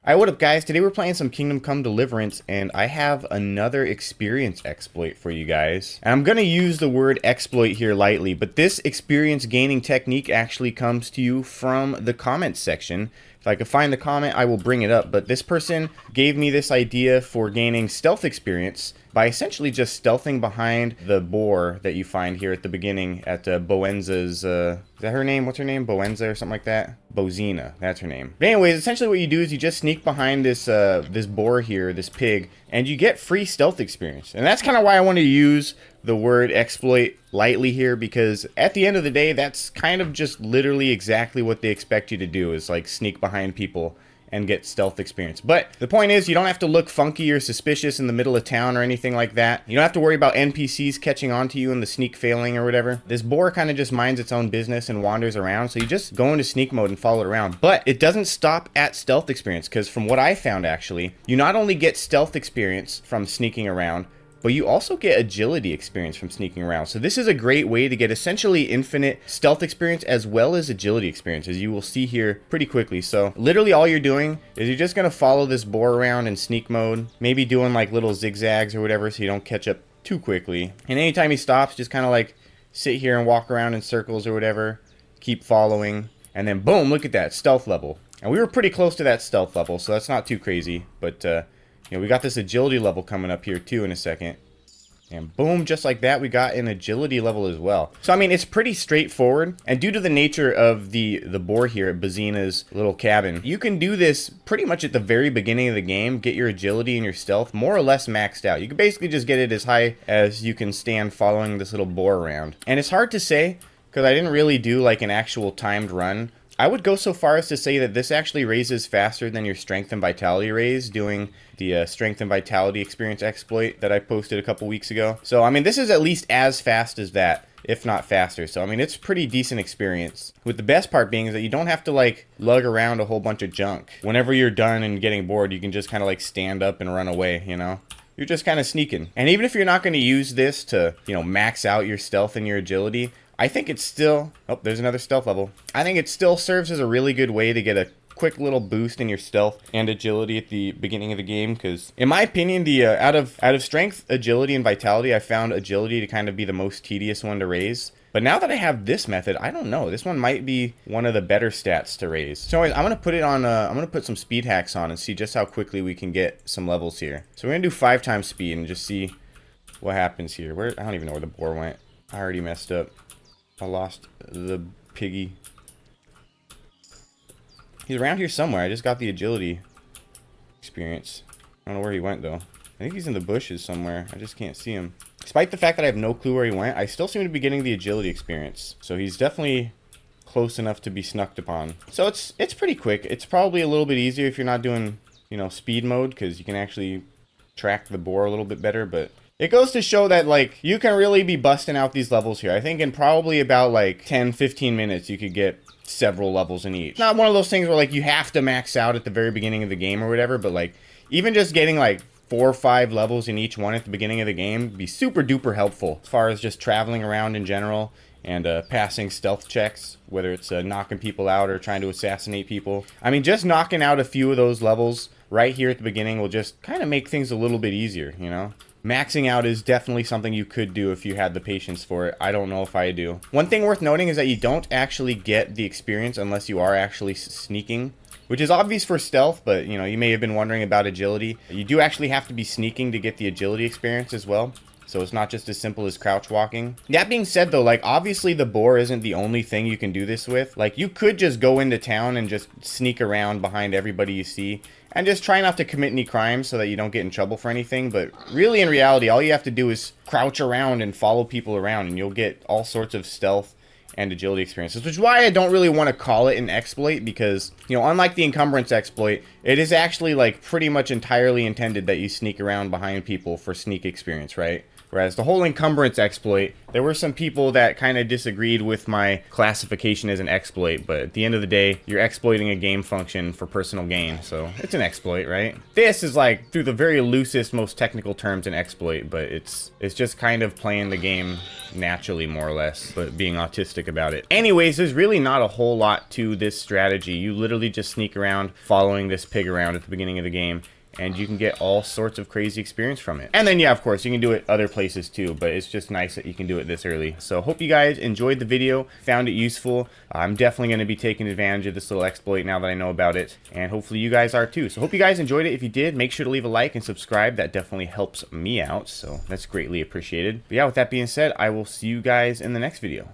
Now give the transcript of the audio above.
Alright, what up guys? Today we're playing some Kingdom Come Deliverance, and I have another experience exploit for you guys. And I'm gonna use the word exploit here lightly, but this experience gaining technique actually comes to you from the comments section. If I could find the comment, I will bring it up, but this person gave me this idea for gaining stealth experience by essentially just stealthing behind the boar that you find here at the beginning at Boenza's, is that her name? What's her name? Boenza or something like that? Bozina, that's her name. But anyways, essentially what you do is you just sneak behind this this boar here, this pig, and you get free stealth experience. And that's kind of why I want to use the word exploit lightly here, because at the end of the day, that's kind of just literally exactly what they expect you to do, is like sneak behind people and get stealth experience. But the point is, you don't have to look funky or suspicious in the middle of town or anything like that. You don't have to worry about NPCs catching on to you and the sneak failing or whatever. This boar kind of just minds its own business and wanders around, so you just go into sneak mode and follow it around. But it doesn't stop at stealth experience, because from what I found actually, you not only get stealth experience from sneaking around, but you also get agility experience from sneaking around. So this is a great way to get essentially infinite stealth experience as well as agility experience, as you will see here pretty quickly. So literally all you're doing is you're just going to follow this boar around in sneak mode, maybe doing like little zigzags or whatever so you don't catch up too quickly. And anytime he stops, just kind of like sit here and walk around in circles or whatever, keep following, and then boom, look at that stealth level. And we were pretty close to that stealth level, so that's not too crazy, but you know, we got this agility level coming up here too in a second. And boom, just like that, we got an agility level as well. So, I mean, it's pretty straightforward. And due to the nature of the boar here at Bazina's little cabin, you can do this pretty much at the very beginning of the game, get your agility and your stealth more or less maxed out. You can basically just get it as high as you can stand following this little boar around. And it's hard to say, because I didn't really do like an actual timed run. I would go so far as to say that this actually raises faster than your strength and vitality raise, doing the strength and vitality experience exploit that I posted a couple weeks ago. So, I mean, this is at least as fast as that, if not faster. So, I mean, it's pretty decent experience. With the best part being is that you don't have to, like, lug around a whole bunch of junk. Whenever you're done and getting bored, you can just kind of, like, stand up and run away, you know? You're just kind of sneaking. And even if you're not going to use this to, you know, max out your stealth and your agility, I think it's still... Oh, there's another stealth level. I think it still serves as a really good way to get a quick little boost in your stealth and agility at the beginning of the game, because in my opinion, the out of strength, agility, and vitality, I found agility to kind of be the most tedious one to raise. But now that I have this method, I don't know. This one might be one of the better stats to raise. So anyways, I'm gonna put it on. I'm gonna put some speed hacks on and see just how quickly we can get some levels here. So we're gonna do 5 times speed and just see what happens here. Where, I don't even know where the boar went. I already messed up. I lost the piggy. He's around here somewhere. I just got the agility experience. I don't know where he went, though. I think he's in the bushes somewhere. I just can't see him. Despite the fact that I have no clue where he went, I still seem to be getting the agility experience. So he's definitely close enough to be snucked upon. So it's pretty quick. It's probably a little bit easier if you're not doing, you know, speed mode, because you can actually track the boar a little bit better, but... It goes to show that, like, you can really be busting out these levels here. I think in probably about, like, 10-15 minutes, you could get several levels in each. Not one of those things where, like, you have to max out at the very beginning of the game or whatever, but, like, even just getting, like, 4 or 5 levels in each one at the beginning of the game would be super duper helpful as far as just traveling around in general and passing stealth checks, whether it's knocking people out or trying to assassinate people. I mean, just knocking out a few of those levels right here at the beginning will just kind of make things a little bit easier, you know? Maxing out is definitely something you could do if you had the patience for it. I don't know if I do. One thing worth noting is that you don't actually get the experience unless you are actually sneaking, which is obvious for stealth, but you know, you may have been wondering about agility. You do actually have to be sneaking to get the agility experience as well. So it's not just as simple as crouch walking. That being said though, like obviously the boar isn't the only thing you can do this with. Like you could just go into town and just sneak around behind everybody you see and just try not to commit any crimes so that you don't get in trouble for anything. But really in reality, all you have to do is crouch around and follow people around and you'll get all sorts of stealth and agility experiences, which is why I don't really want to call it an exploit, because, you know, unlike the encumbrance exploit, it is actually like pretty much entirely intended that you sneak around behind people for sneak experience, right? Whereas the whole encumbrance exploit, there were some people that kind of disagreed with my classification as an exploit, but at the end of the day, you're exploiting a game function for personal gain, so it's an exploit, right? This is like, through the very loosest, most technical terms, an exploit, but it's just kind of playing the game naturally, more or less, but being autistic about it. Anyways, there's really not a whole lot to this strategy. You literally just sneak around following this pig around at the beginning of the game, and you can get all sorts of crazy experience from it. And then, yeah, of course, you can do it other places too, but it's just nice that you can do it this early. So hope you guys enjoyed the video, found it useful. I'm definitely going to be taking advantage of this little exploit now that I know about it, and hopefully you guys are too. So hope you guys enjoyed it. If you did, make sure to leave a like and subscribe. That definitely helps me out, so that's greatly appreciated. But yeah, with that being said, I will see you guys in the next video.